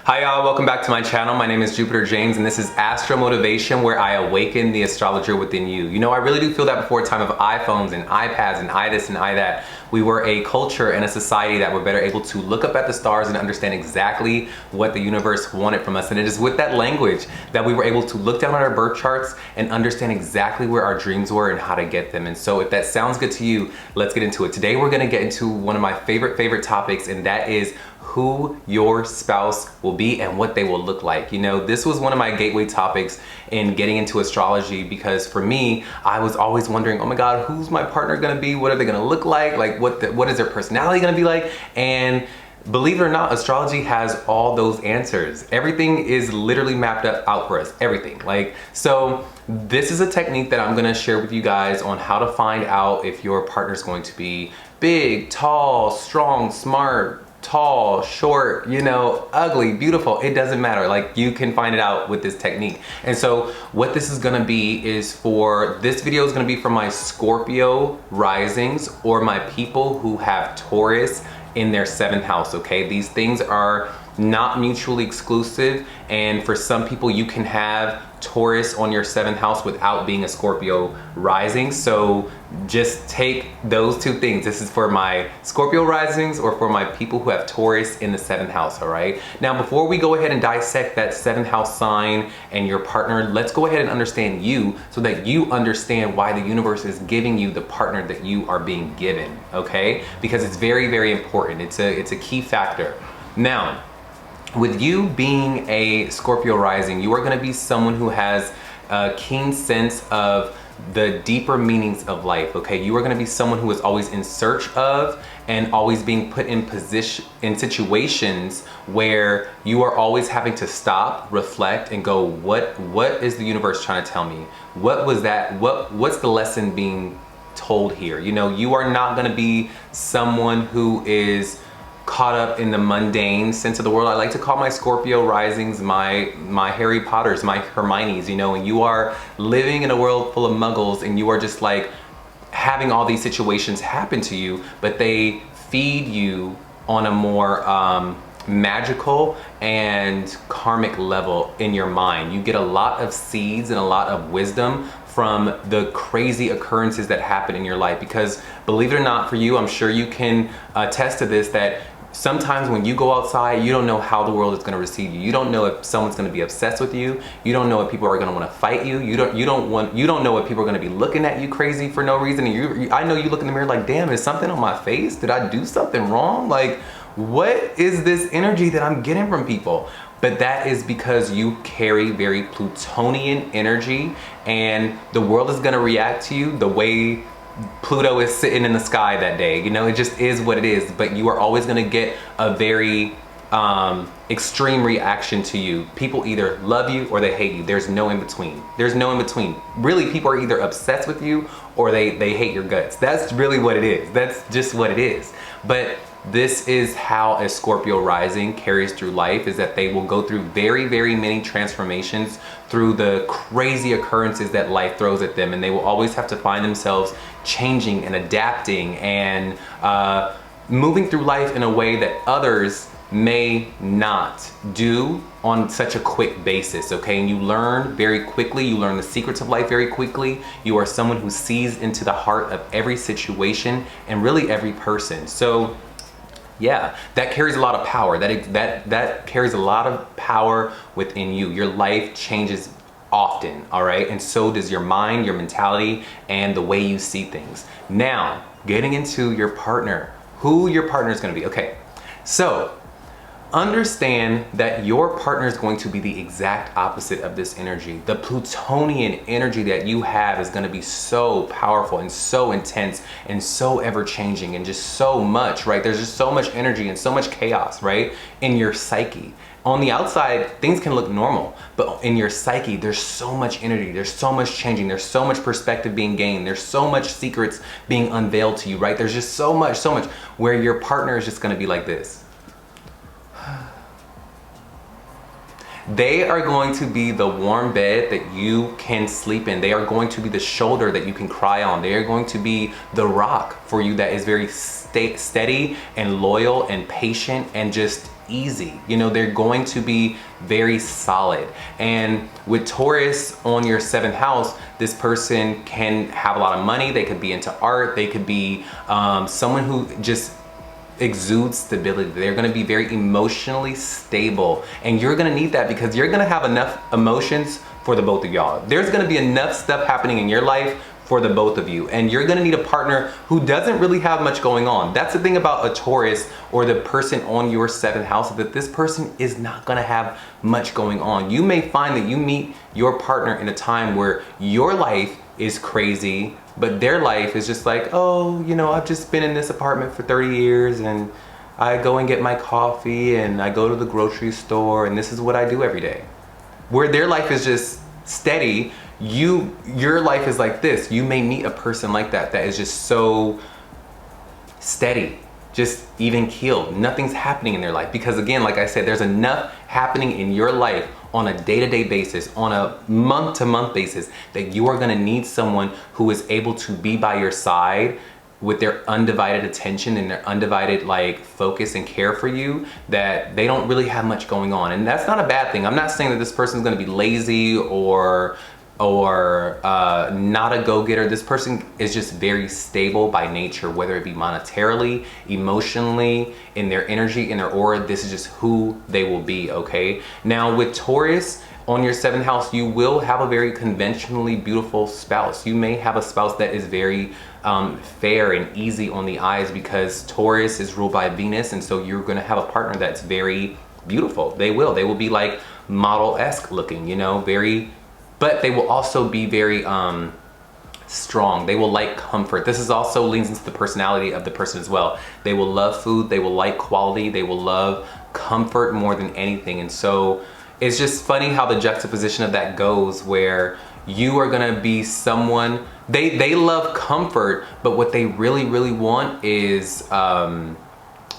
Hi y'all, welcome back to my channel. My name is Jupiter James and this is Astro Motivation, where I awaken the astrologer within you. You know, I really do feel that before a time of iPhones and iPads and this and that, we were a culture and a society that were better able to look up at the stars and understand exactly what the universe wanted from us. And it is with that language that we were able to look down at our birth charts and understand exactly where our dreams were and how to get them. And so if that sounds good to you, let's get into it. Today we're gonna get into one of my favorite topics, and that is who your spouse will be and what they will look like. You know, this was one of my gateway topics in getting into astrology, because for me, I was always wondering, oh my God, who's my partner gonna be? What are they gonna look like? Like what is their personality gonna be like? And believe it or not, astrology has all those answers. Everything is literally mapped out for us, everything. So this is a technique that I'm gonna share with you guys on how to find out if your partner's going to be big, tall, strong, smart, tall, short, you know, ugly, beautiful, it doesn't matter. Like, you can find it out with this technique. And so what this is gonna be is this video is gonna be for my Scorpio risings, or my people who have Taurus in their 7th house, okay? These things are not mutually exclusive, and for some people you can have Taurus on your 7th house without being a Scorpio rising. So just take those two things. This is for my Scorpio risings or for my people who have Taurus in the 7th house, all right? Now, before we go ahead and dissect that 7th house sign and your partner, let's go ahead and understand you, so that you understand why the universe is giving you the partner that you are being given, okay? Because it's very important. It's a key factor. Now, with you being a Scorpio rising, you are gonna be someone who has a keen sense of the deeper meanings of life, okay? You are gonna be someone who is always in search of and always being put in situations where you are always having to stop, reflect, and go, what is the universe trying to tell me? What was that? What's the lesson being told here? You know, you are not gonna be someone who is caught up in the mundane sense of the world. I like to call my Scorpio risings my Harry Potters, my Hermiones, you know, and you are living in a world full of muggles, and you are just like having all these situations happen to you, but they feed you on a more magical and karmic level in your mind. You get a lot of seeds and a lot of wisdom from the crazy occurrences that happen in your life. Because believe it or not, for you, I'm sure you can attest to this, that sometimes when you go outside, you don't know how the world is going to receive you. You don't know if someone's going to be obsessed with you. You don't know if people are going to want to fight you. You don't know if people are going to be looking at you crazy for no reason. And I know you look in the mirror like, damn, is something on my face? Did I do something wrong? Like, what is this energy that I'm getting from people? But that is because you carry very Plutonian energy, and the world is going to react to you the way Pluto is sitting in the sky that day. You know, it just is what it is. But you are always going to get a very extreme reaction to you. People either love you or they hate you. There's no in between. There's no in between. Really, people are either obsessed with you or they hate your guts. That's really what it is. That's just what it is. But this is how a Scorpio rising carries through life, is that they will go through very many transformations through the crazy occurrences that life throws at them, and they will always have to find themselves changing and adapting and moving through life in a way that others may not do on such a quick basis, okay? And you learn very quickly, you learn the secrets of life very quickly. You are someone who sees into the heart of every situation and really every person. So yeah, that carries a lot of power. That carries a lot of power within you. Your life changes often, all right? And so does your mind, your mentality, and the way you see things. Now, getting into your partner, who your partner is gonna be. Okay, so understand that your partner is going to be the exact opposite of this energy. The Plutonian energy that you have is going to be so powerful and so intense and so ever-changing and just so much, right? There's just so much energy and so much chaos, right, in your psyche. On the outside, things can look normal, but in your psyche, there's so much energy, there's so much changing, there's so much perspective being gained, there's so much secrets being unveiled to you, right? There's just so much, where your partner is just going to be like this. They are going to be the warm bed that you can sleep in. They are going to be the shoulder that you can cry on. They are going to be the rock for you that is very steady and loyal and patient and just easy. You know, they're going to be very solid. And with Taurus on your 7th house, this person can have a lot of money. They could be into art. They could be someone who just exudes stability. They're going to be very emotionally stable, and you're going to need that because you're going to have enough emotions for the both of y'all. There's going to be enough stuff happening in your life for the both of you, and you're going to need a partner who doesn't really have much going on. That's the thing about a Taurus or the person on your 7th house, that this person is not going to have much going on. You may find that you meet your partner in a time where your life is crazy, but their life is just like, oh, you know, I've just been in this apartment for 30 years and I go and get my coffee and I go to the grocery store and this is what I do every day. Where their life is just steady, your life is like this. You may meet a person like that is just so steady, just even keeled. Nothing's happening in their life because, again, like I said, there's enough happening in your life on a day-to-day basis, on a month-to-month basis, that you are gonna need someone who is able to be by your side with their undivided attention and their undivided focus and care for you, that they don't really have much going on. And that's not a bad thing. I'm not saying that this person's gonna be lazy or not a go-getter. This person is just very stable by nature, whether it be monetarily, emotionally, in their energy, in their aura. This is just who they will be, okay? Now with Taurus on your 7th house, you will have a very conventionally beautiful spouse. You may have a spouse that is very fair and easy on the eyes because Taurus is ruled by Venus, and so you're gonna have a partner that's very beautiful. They will be like model-esque looking, you know, but they will also be very strong. They will like comfort. This is also leans into the personality of the person as well. They will love food. They will like quality. They will love comfort more than anything. And so it's just funny how the juxtaposition of that goes, where you are gonna be someone, they love comfort, but what they really, really want is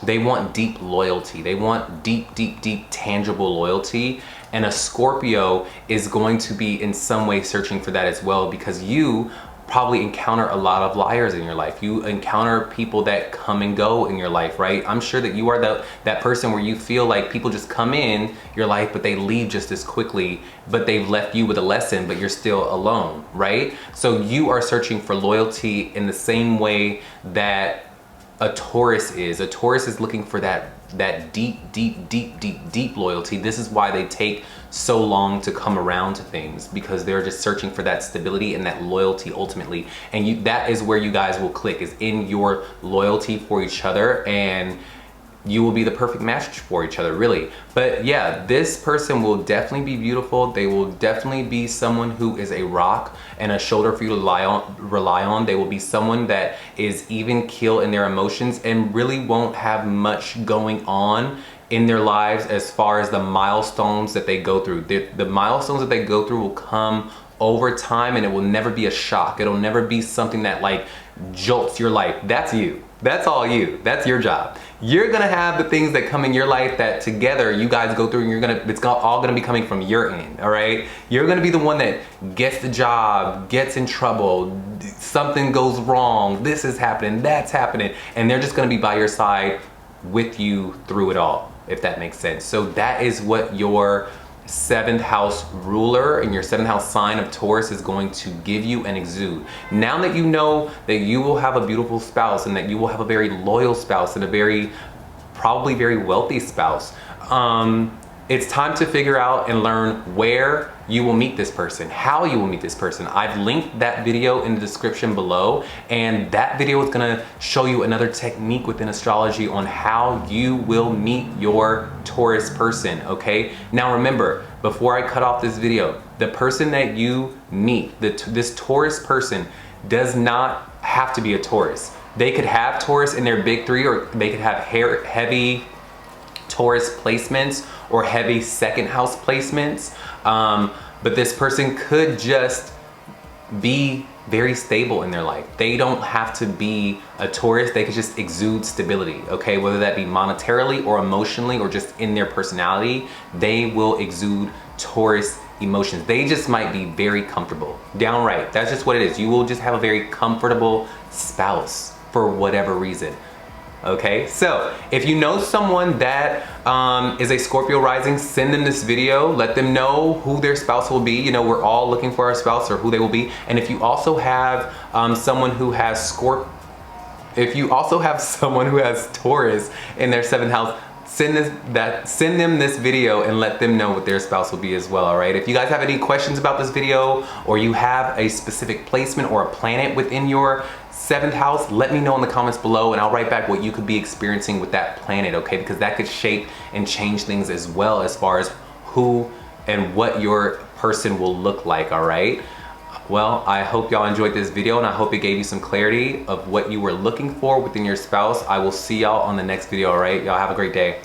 they want deep loyalty. They want deep, deep, deep tangible loyalty. And a Scorpio is going to be in some way searching for that as well, because you probably encounter a lot of liars in your life. You encounter people that come and go in your life, right? I'm sure that you are that person where you feel like people just come in your life, but they leave just as quickly, but they've left you with a lesson, but you're still alone, right? So you are searching for loyalty in the same way that a Taurus is. A Taurus is looking for that deep, deep, deep, deep, deep loyalty. This is why they take so long to come around to things, because they're just searching for that stability and that loyalty ultimately. And that is where you guys will click, is in your loyalty for each other, and you will be the perfect match for each other, really. But yeah, this person will definitely be beautiful. They will definitely be someone who is a rock and a shoulder for you to rely on. They will be someone that is even keel in their emotions and really won't have much going on in their lives as far as the milestones that they go through. The milestones that they go through will come over time, and it will never be a shock. It'll never be something that jolts your life. That's you. That's all you. That's your job. You're gonna have the things that come in your life that together you guys go through, and it's all gonna be coming from your end, all right? You're gonna be the one that gets the job, gets in trouble, something goes wrong, this is happening, that's happening, and they're just gonna be by your side with you through it all, if that makes sense. So that is what your 7th house ruler and your 7th house sign of Taurus is going to give you and exude. Now that you know that you will have a beautiful spouse and that you will have a very loyal spouse and a probably very wealthy spouse, it's time to figure out and learn where you will meet this person, how you will meet this person. I've linked that video in the description below, and that video is gonna show you another technique within astrology on how you will meet your Taurus person, okay? Now remember, before I cut off this video, the person that you meet, this Taurus person, does not have to be a Taurus. They could have Taurus in their big 3, or they could have heavy Taurus placements or heavy 2nd house placements, but this person could just be very stable in their life. They don't have to be a Taurus, they could just exude stability, okay? Whether that be monetarily or emotionally or just in their personality, they will exude Taurus emotions. They just might be very comfortable, downright. That's just what it is. You will just have a very comfortable spouse for whatever reason. Okay, so if you know someone that is a Scorpio rising, send them this video. Let them know who their spouse will be. You know, we're all looking for our spouse or who they will be. And if you also have someone who has someone who has Taurus in their 7th house, send them this video and let them know what their spouse will be as well. All right, if you guys have any questions about this video, or you have a specific placement or a planet within your 7th house, let me know in the comments below, and I'll write back what you could be experiencing with that planet, okay? Because that could shape and change things as well, as far as who and what your person will look like. All right, well, I hope y'all enjoyed this video, and I hope it gave you some clarity of what you were looking for within your spouse. I will see y'all on the next video. All right, y'all have a great day.